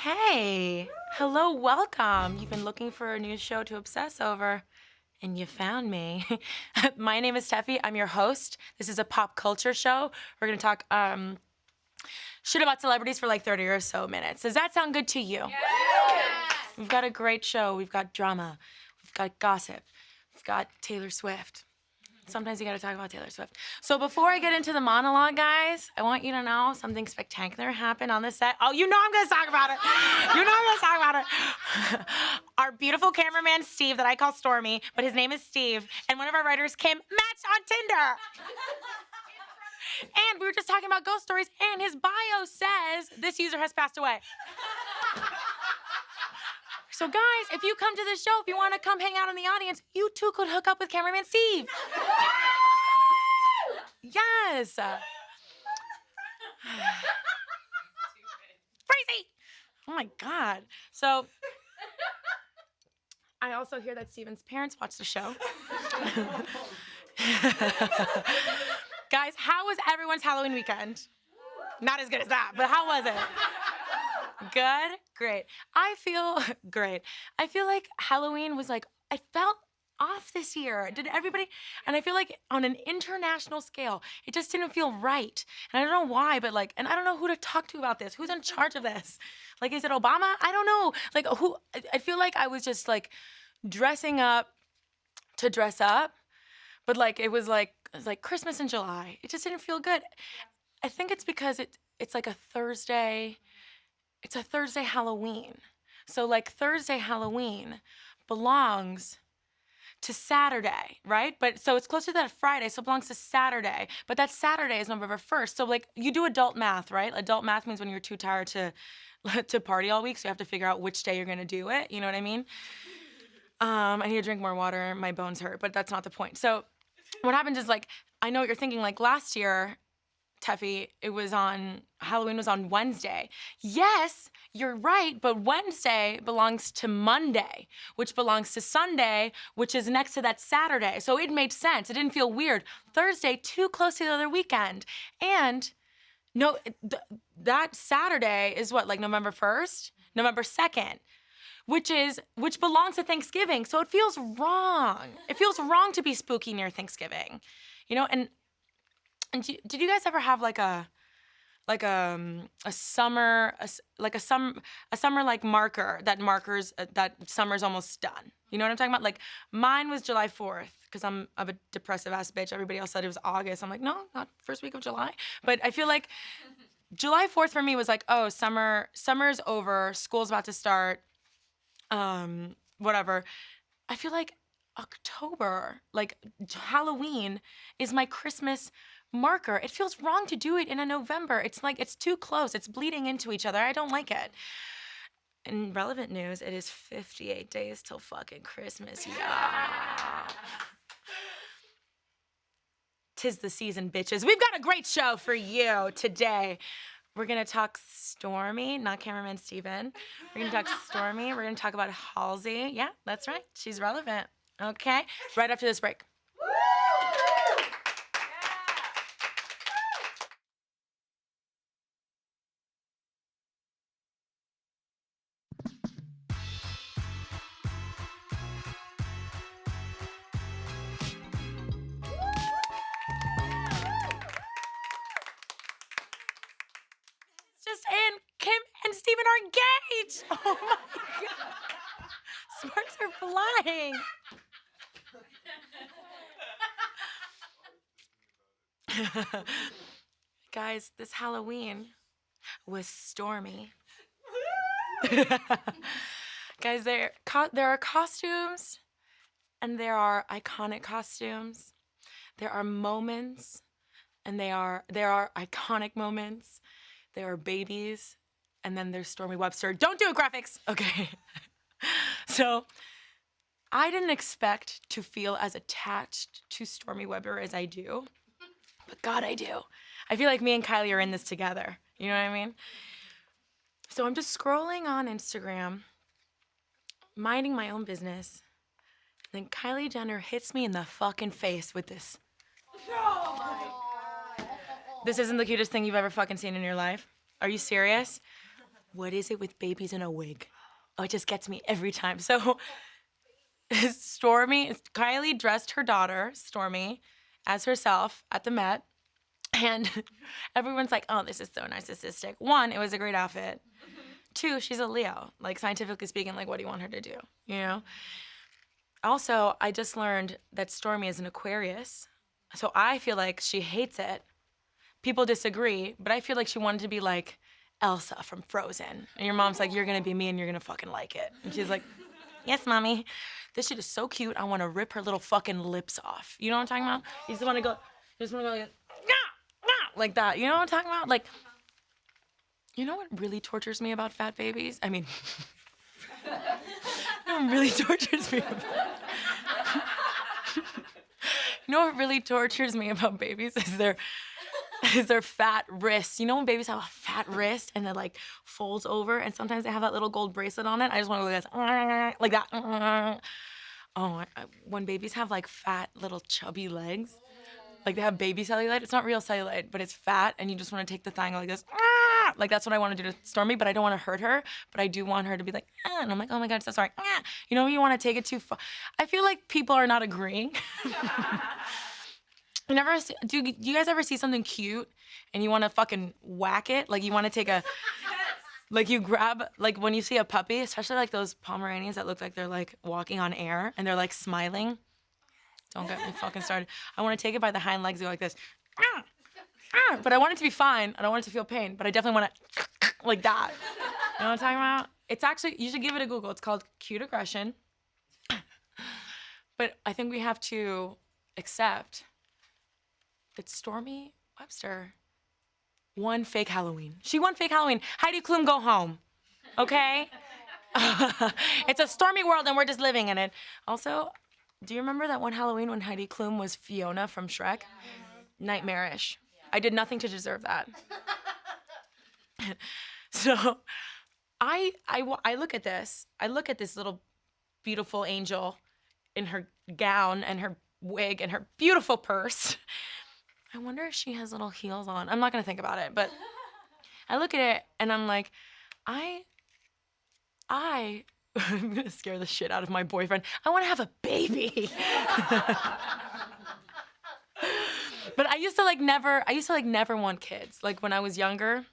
Hey, hello, welcome. You've been looking for a new show to obsess over, and you found me. My name is Tefi. I'm your host. This is a pop culture show. We're gonna talk shit about celebrities for like 30 or so minutes. Does that sound good to you? Yes. We've got a great show. We've got drama. We've got gossip. We've got Taylor Swift. Sometimes you gotta talk about Taylor Swift. So before I get into the monologue, guys, I want you to know something spectacular happened on the set. Oh, you know I'm gonna talk about it. You know I'm gonna talk about it. Our beautiful cameraman, Steve, that I call Stormy, but his name is Steve, and one of our writers, Kim, matched on Tinder. And we were just talking about ghost stories, and his bio says, this user has passed away. So guys, if you come to the show, if you want to come hang out in the audience, you too could hook up with cameraman Steve. Yes. Crazy. Oh my God. So I also hear that Steven's parents watch the show. Guys, how was everyone's Halloween weekend? Not as good as that, but how was it? Good? Great. I feel great. I feel like Halloween was like, I felt off this year. Did everybody? And I feel like on an international scale, it just didn't feel right. And I don't know why, but like, and I don't know who to talk to about this. Who's in charge of this? Like, is it Obama? I don't know. Like, who? I feel like I was just like dressing up to dress up, but like, it was like Christmas in July. It just didn't feel good. I think it's because it's like a Thursday. It's a Thursday Halloween. So like Thursday Halloween belongs to Saturday, right? But so it's closer to that Friday, so it belongs to Saturday. But that Saturday is November 1st. So like you do adult math, right? Adult math means when you're too tired to party all week, so you have to figure out which day you're gonna do it. You know what I mean? I need to drink more water. My bones hurt, but that's not the point. So what happens is like, I know what you're thinking, like last year, Tefi, Halloween was on Wednesday. Yes, you're right, but Wednesday belongs to Monday, which belongs to Sunday, which is next to that Saturday. So it made sense. It didn't feel weird. Thursday, too close to the other weekend. And no, that Saturday is what, like November 1st? November 2nd, which belongs to Thanksgiving. So it feels wrong. It feels wrong to be spooky near Thanksgiving, you know? And did you guys ever have like a summer like marker that markers that summer's almost done? You know what I'm talking about? Like mine was July 4th because I'm a depressive ass bitch. Everybody else said it was August. I'm like, no, not first week of July. But I feel like July 4th for me was like, oh, summer's over, school's about to start, whatever. I feel like October, like Halloween, is my Christmas marker. It feels wrong to do it in a November. It's like, it's too close. It's bleeding into each other. I don't like it. In relevant news, it is 58 days till fucking Christmas. Yeah. 'Tis the season, bitches. We've got a great show for you today. We're gonna talk Stormy, not cameraman Steven. We're gonna talk Stormy. We're gonna talk about Halsey. Yeah, that's right. She's relevant. Okay? Right after this break. Just in, Kim and Steven are engaged. Oh my God. Sparks are flying. Guys, this Halloween was stormy. Guys, there are costumes and there are iconic costumes. There are moments and there are iconic moments. There are babies, and then there's Stormy Webster. Don't do it, graphics. Okay. So I didn't expect to feel as attached to Stormy Webster as I do, but God, I do. I feel like me and Kylie are in this together. You know what I mean? So I'm just scrolling on Instagram, minding my own business. Then Kylie Jenner hits me in the fucking face with this. Oh my God. This isn't the cutest thing you've ever fucking seen in your life. Are you serious? what is it with babies in a wig? Oh, it just gets me every time. So Kylie dressed her daughter, Stormy, as herself at the Met. And everyone's like, oh, this is so narcissistic. One, it was a great outfit. Two, she's a Leo. Like, scientifically speaking, like, what do you want her to do? You know? Also, I just learned that Stormy is an Aquarius. So I feel like she hates it. People disagree, but I feel like she wanted to be like Elsa from Frozen. And your mom's like, you're gonna be me and you're gonna fucking like it. And she's like, yes, mommy. This shit is so cute. I wanna rip her little fucking lips off. You know what I'm talking about? You just wanna go like that. You know what I'm talking about? Like, you know what really tortures me about fat babies? I mean, you know what really tortures me about You know what really tortures me about babies is their fat wrists. You know when babies have a fat wrist and it like folds over and sometimes they have that little gold bracelet on it? I just want to go like that. Oh, when babies have like fat little chubby legs, like they have baby cellulite. It's not real cellulite, but it's fat and you just want to take the thing like this. Like that's what I want to do to Stormy, but I don't want to hurt her, but I do want her to be like, and I'm like, oh my God, so sorry. You know when you want to take it too far? I feel like people are not agreeing. Do you guys ever see something cute and you want to fucking whack it? Like you want to take like you grab, like when you see a puppy, especially like those Pomeranians that look like they're like walking on air and they're like smiling. Don't get me fucking started. I want to take it by the hind legs and go like this. But I want it to be fine. I don't want it to feel pain, but I definitely want to like that. You know what I'm talking about? It's actually, you should give it a Google. It's called cute aggression. But I think we have to accept that Stormy Webster won fake Halloween. She won fake Halloween. Heidi Klum, go home, okay? It's a stormy world and we're just living in it. Also, do you remember that one Halloween when Heidi Klum was Fiona from Shrek? Nightmarish. I did nothing to deserve that. So I look at this. I look at this little beautiful angel in her gown and her wig and her beautiful purse. I wonder if she has little heels on. I'm not gonna think about it, but I look at it and I'm like, I'm gonna scare the shit out of my boyfriend. I wanna have a baby. But I used to never want kids. Like when I was younger,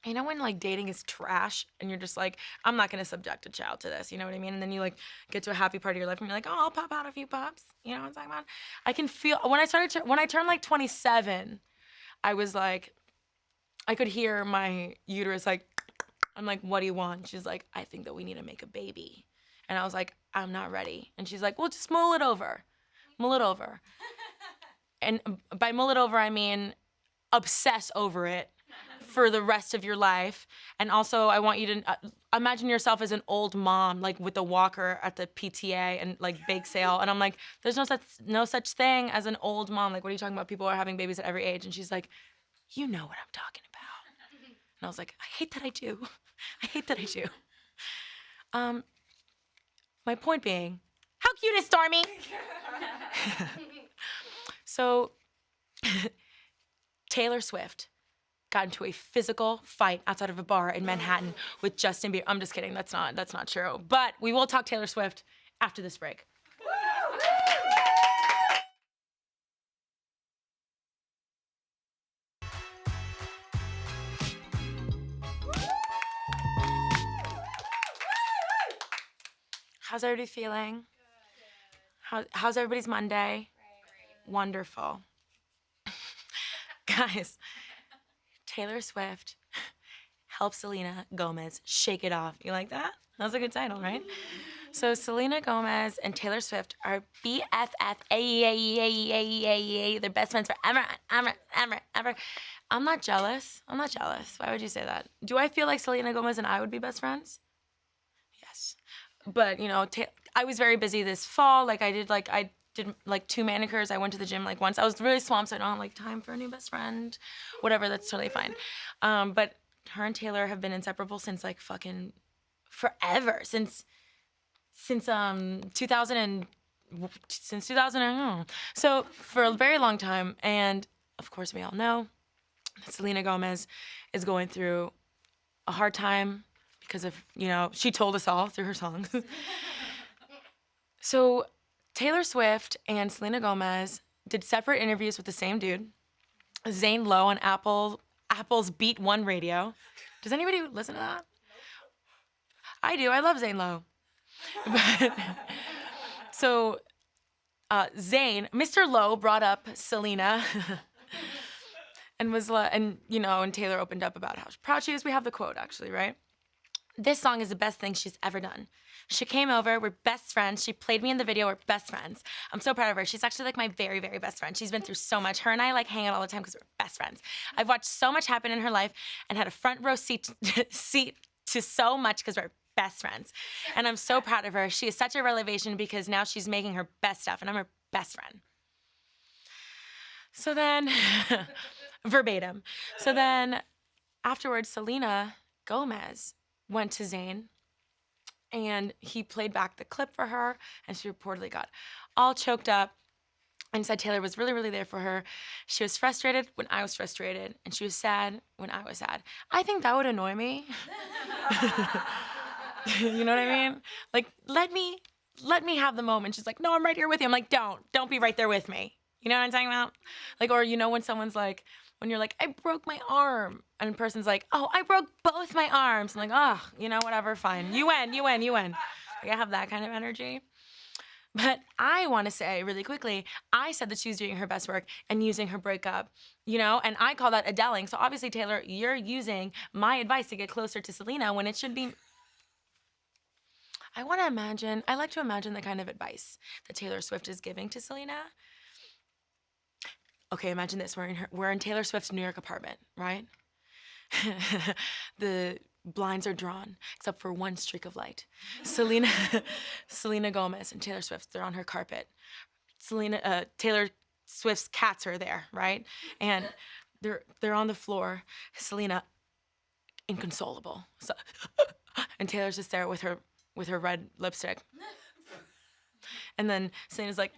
you know when like dating is trash and you're just like, I'm not gonna subject a child to this, you know what I mean? And then you like get to a happy part of your life and you're like, oh, I'll pop out a few pops. You know what I'm talking about? I can feel, when I turned like 27, I was like, I could hear my uterus like, I'm like, what do you want? She's like, I think that we need to make a baby. And I was like, I'm not ready. And she's like, well, just mull it over. Mull it over. And by mull it over, I mean obsess over it for the rest of your life. And also, I want you to imagine yourself as an old mom, like with a walker at the PTA and like bake sale. And I'm like, there's no such thing as an old mom. Like, what are you talking about? People are having babies at every age. And she's like, you know what I'm talking about. And I was like, I hate that I do. I hate that I do. My point being, how cute is Stormy? So, Taylor Swift got into a physical fight outside of a bar in Manhattan with Justin Bieber. I'm just kidding. That's not true. But we will talk Taylor Swift after this break. How's everybody feeling? How's everybody's Monday? Wonderful. Guys, Taylor Swift helps Selena Gomez shake it off. You like that? That was a good title, right? So Selena Gomez and Taylor Swift are BFF. They're best friends forever, ever. I'm not jealous. Why would you say that? Do I feel like Selena Gomez and I would be best friends? Yes. But, you know, I was very busy this fall. I did 2 manicures. I went to the gym once. I was really swamped, so I don't have time for a new best friend. Whatever, that's totally fine. But her and Taylor have been inseparable since fucking forever. Since 2000 so for a very long time. And of course we all know that Selena Gomez is going through a hard time because of, she told us all through her songs. So Taylor Swift and Selena Gomez did separate interviews with the same dude, Zane Lowe, on Apple's Beat One radio. Does anybody listen to that? I do. I love Zane Lowe. So Mr. Lowe brought up Selena and and Taylor opened up about how proud she is. We have the quote, actually, right? This song is the best thing she's ever done. She came over, we're best friends. She played me in the video, we're best friends. I'm so proud of her. She's actually like my very, very best friend. She's been through so much. Her and I like hang out all the time because we're best friends. I've watched so much happen in her life and had a front row seat to so much because we're best friends. And I'm so proud of her. She is such a revelation because now she's making her best stuff and I'm her best friend. So then, verbatim. So then afterwards, Selena Gomez went to Zayn and he played back the clip for her and she reportedly got all choked up and said Taylor was really, really there for her. She was frustrated when I was frustrated and she was sad when I was sad. I think that would annoy me. You know what I mean? Like, let me have the moment. She's like, no, I'm right here with you. I'm like, don't be right there with me. You know what I'm talking about? Like, or when someone's like, when you're like, I broke my arm. And a person's like, oh, I broke both my arms. I'm like, oh, whatever, fine. You win. Like, I have that kind of energy. But I want to say really quickly, I said that she was doing her best work and using her breakup, and I call that Adeling. So obviously, Taylor, you're using my advice to get closer to Selena when it should be. I like to imagine the kind of advice that Taylor Swift is giving to Selena. Okay, imagine this. We're in Taylor Swift's New York apartment, right? The blinds are drawn, except for one streak of light. Selena Gomez and Taylor Swift, they're on her carpet. Taylor Swift's cats are there, right? And they're on the floor. Selena, inconsolable. So, and Taylor's just there with her red lipstick. And then Selena's like,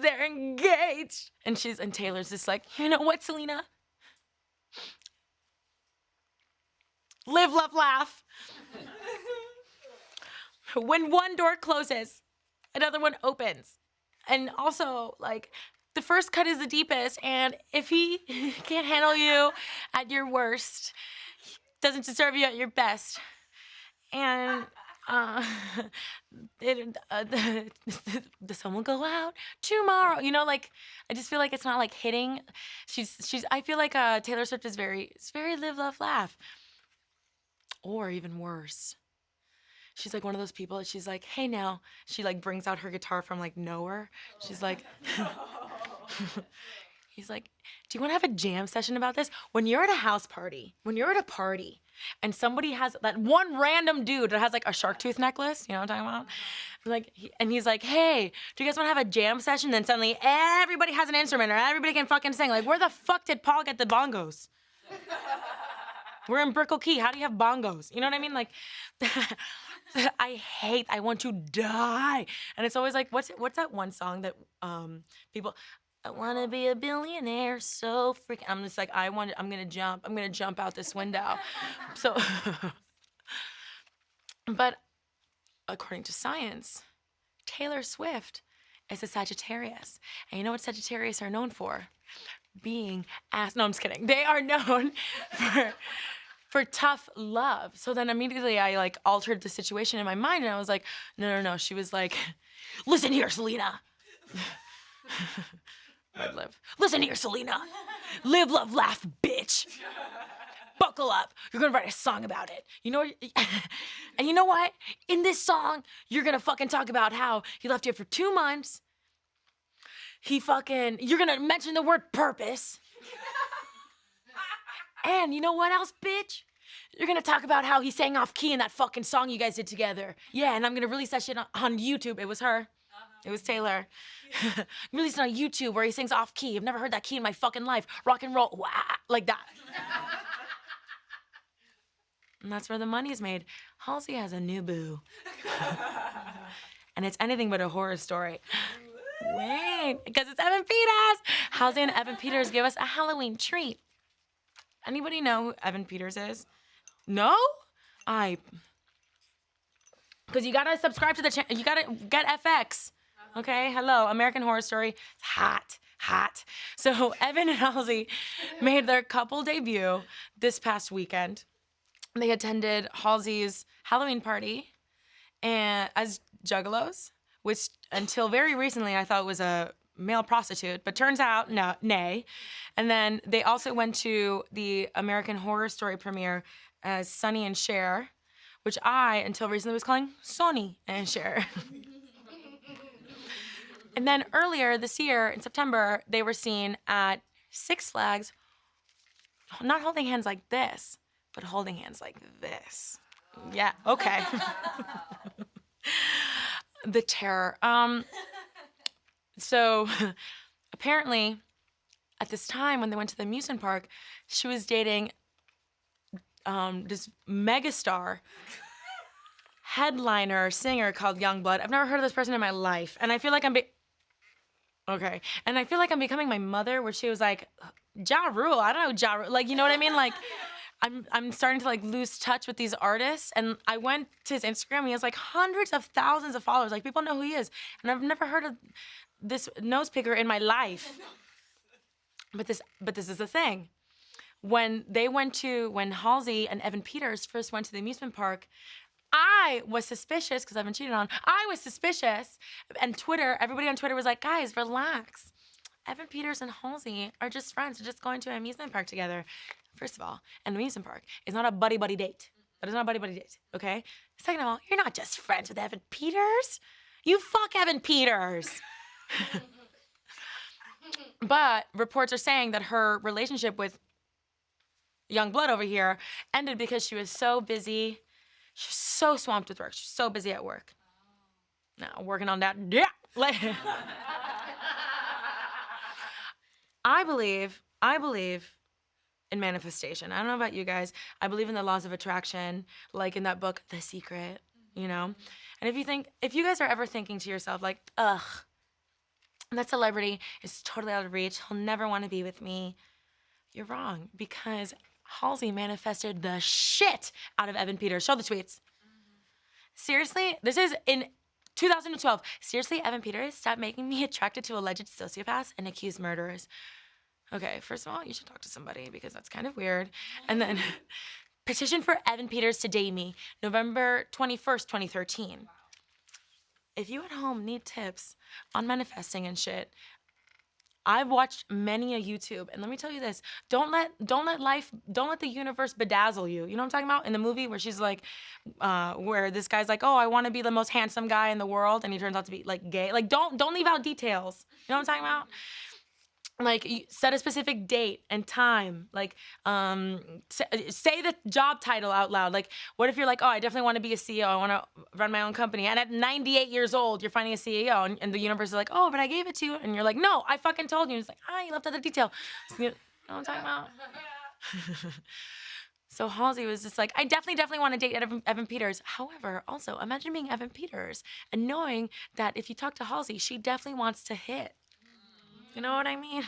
they're engaged. And Taylor's just like, you know what, Selena? Live, love, laugh. When one door closes, another one opens. And also, like, the first cut is the deepest. And if he can't handle you at your worst, he doesn't deserve you at your best. And the sun will go out tomorrow. I just feel like it's not like hitting. I feel like Taylor Swift is very live, love, laugh. Or even worse. She's like one of those people that she's like, hey now. She like brings out her guitar from like nowhere. She's like, he's like, do you want to have a jam session about this? When you're at a party, and somebody has that one random dude that has like a shark tooth necklace, you know what I'm talking about? Like, he's like, hey, do you guys want to have a jam session? Then suddenly everybody has an instrument or everybody can fucking sing. Like, where the fuck did Paul get the bongos? We're in Brickell Key. How do you have bongos? You know what I mean? Like, I want to die. And it's always like, what's that one song that people, I want to be a billionaire, so freaking, I'm just like, I'm going to jump out this window. So, but according to science, Taylor Swift is a Sagittarius. And you know what Sagittarius are known for? Being ass. No, I'm just kidding. They are known for tough love. So then immediately I like altered the situation in my mind and I was like, no. She was like, listen here, Selena. Red live. Listen here, Selena. Live, love, laugh, bitch. Buckle up. You're gonna write a song about it. And you know what? In this song, you're gonna fucking talk about how he left you for 2 months. You're gonna mention the word purpose. And you know what else, bitch? You're gonna talk about how he sang off key in that fucking song you guys did together. Yeah, and I'm gonna release that shit on YouTube. It was her. It was Taylor. Released it on YouTube where he sings off key. I've never heard that key in my fucking life. Rock and roll, wah, like that. And that's where the money's made. Halsey has a new boo. And it's anything but a horror story. Wait, because it's Evan Peters. Halsey and Evan Peters give us a Halloween treat. Anybody know who Evan Peters is? No? Because you gotta subscribe to the channel. You gotta get FX. Okay, hello, American Horror Story. Hot. So Evan and Halsey made their couple debut this past weekend. They attended Halsey's Halloween party and as juggalos, which until very recently I thought was a male prostitute, but turns out nay. And then they also went to the American Horror Story premiere as Sonny and Cher, which I, until recently, was calling Sonny and Cher. And then earlier this year, in September, they were seen at Six Flags, not holding hands like this, but holding hands like this. Yeah, okay. The terror. So apparently, at this time when they went to the amusement park, she was dating this megastar headliner singer called Youngblood. I've never heard of this person in my life, and I feel like and I feel like I'm becoming my mother, where she was like, Ja Rule. I don't know Ja Rule. Like, you know what I mean? Like, I'm starting to like lose touch with these artists, and I went to his Instagram. He has like hundreds of thousands of followers. Like, people know who he is, and I've never heard of this nose picker in my life. But this is the thing. When Halsey and Evan Peters first went to the amusement park, I was suspicious because I've been cheated on. I was suspicious. And everybody on Twitter was like, guys, relax. Evan Peters and Halsey are just friends. They're just going to an amusement park together. First of all, an amusement park is not a buddy-buddy date. That is not a buddy-buddy date, okay? Second of all, you're not just friends with Evan Peters. You fuck Evan Peters. But reports are saying that her relationship with Youngblood over here ended because she was so busy. She was so swamped with work. She was so busy at work. Now, working on that. Yeah. I believe in manifestation. I don't know about you guys. I believe in the laws of attraction, like in that book, The Secret, you know? And if you guys are ever thinking to yourself, like, ugh, that celebrity is totally out of reach. He'll never want to be with me. You're wrong, because Halsey manifested the shit out of Evan Peters. Show the tweets. Seriously, this is in 2012. Seriously, Evan Peters, stop making me attracted to alleged sociopaths and accused murderers. Okay, first of all, you should talk to somebody because that's kind of weird. And then petition for Evan Peters to date me, November 21st, 2013. If you at home need tips on manifesting and shit, I've watched many a YouTube, and let me tell you this: don't let the universe bedazzle you. You know what I'm talking about? In the movie where she's like, where this guy's like, oh, I want to be the most handsome guy in the world, and he turns out to be like gay. Like, don't leave out details. You know what I'm talking about? Like, you set a specific date and time. Like, say the job title out loud. Like, what if you're like, oh, I definitely want to be a CEO. I want to run my own company. And at 98 years old, you're finding a CEO, and the universe is like, oh, but I gave it to you. And you're like, no, I fucking told you. And it's like, you left out the detail. So, you know what I'm talking about? So Halsey was just like, I definitely want to date Evan Peters. However, also, imagine being Evan Peters and knowing that if you talk to Halsey, she definitely wants to hit. You know what I mean?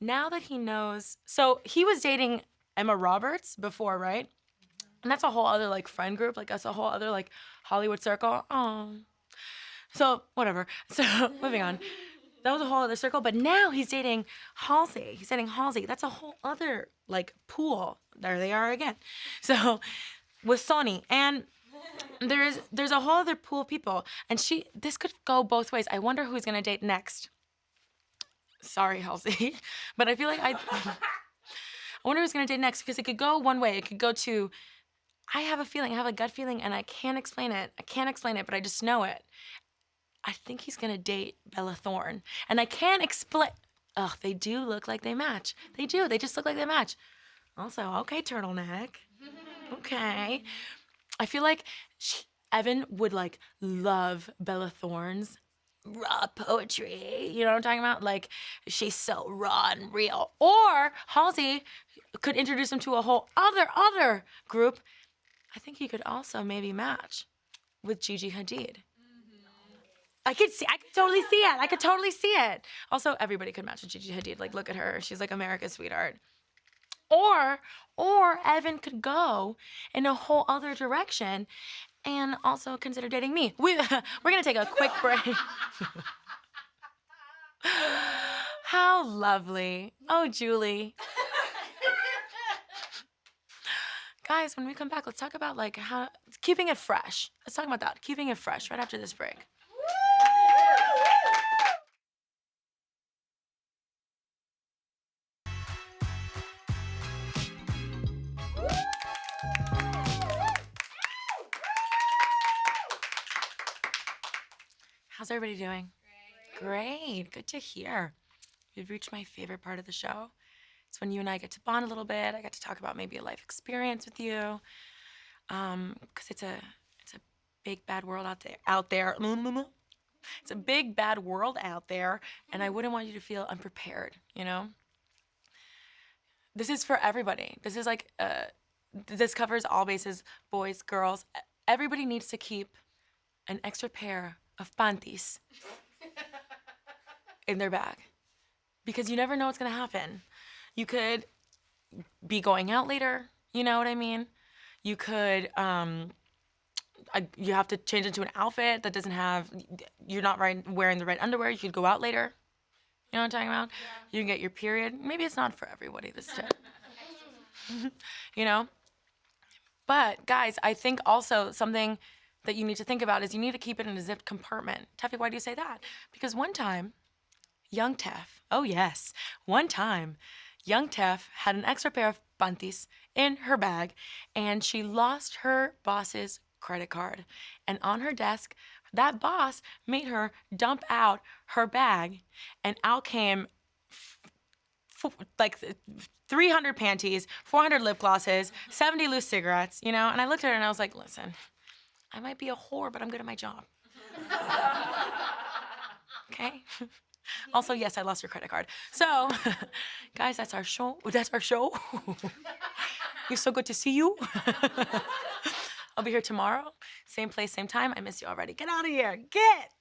Now that he knows, so he was dating Emma Roberts before, right? And that's a whole other like friend group, like that's a whole other like Hollywood circle. Oh, so whatever. So moving on. That was a whole other circle, but now he's dating Halsey. He's dating Halsey. That's a whole other like pool. There they are again. So with Sony, and there's a whole other pool of people, and this could go both ways. I wonder who he's gonna date next. Sorry, Halsey, but I feel like I wonder who's gonna date next, because it could go one way. It could go to, I have a gut feeling, and I can't explain it. But I just know it. I think he's gonna date Bella Thorne, and I can't explain. Ugh, they do look like they match. They do. They just look like they match. Also, okay, turtleneck. Okay. I feel like Evan would like love Bella Thorne's raw poetry. You know what I'm talking about? Like, she's so raw and real. Or Halsey could introduce him to a whole other group. I think he could also maybe match with Gigi Hadid. I could totally see it. Also, everybody could match with Gigi Hadid. Like, look at her. She's like America's sweetheart. Or Evan could go in a whole other direction and also consider dating me. We're gonna take a quick break. How lovely. Oh, Julie. Guys, when we come back, let's talk about like how keeping it fresh. Let's talk about that. Keeping it fresh right after this break. How's everybody doing? Great. Good to hear. We've reached my favorite part of the show. It's when you and I get to bond a little bit. I get to talk about maybe a life experience with you, because it's a big bad world out there. It's a big bad world out there, and I wouldn't want you to feel unprepared. You know. This is for everybody. This is like this covers all bases, boys, girls. Everybody needs to keep an extra pair of panties in their bag, because you never know what's gonna happen. You could be going out later, you know what I mean? You could, you have to change into an outfit that doesn't have, you're not wearing the right underwear. You could go out later. You know what I'm talking about? Yeah. You can get your period. Maybe it's not for everybody, this tip. You know? But guys, I think also something that you need to think about is you need to keep it in a zipped compartment. Tefi, why do you say that? Because one time, young Tef, oh yes, one time, young Tef had an extra pair of panties in her bag, and she lost her boss's credit card. And on her desk, that boss made her dump out her bag, and out came like 300 panties, 400 lip glosses, 70 loose cigarettes, you know? And I looked at her and I was like, listen, I might be a whore, but I'm good at my job. Okay? Also, yes, I lost your credit card. So, guys, that's our show. That's our show. It's so good to see you. I'll be here tomorrow. Same place, same time. I miss you already. Get out of here. Get!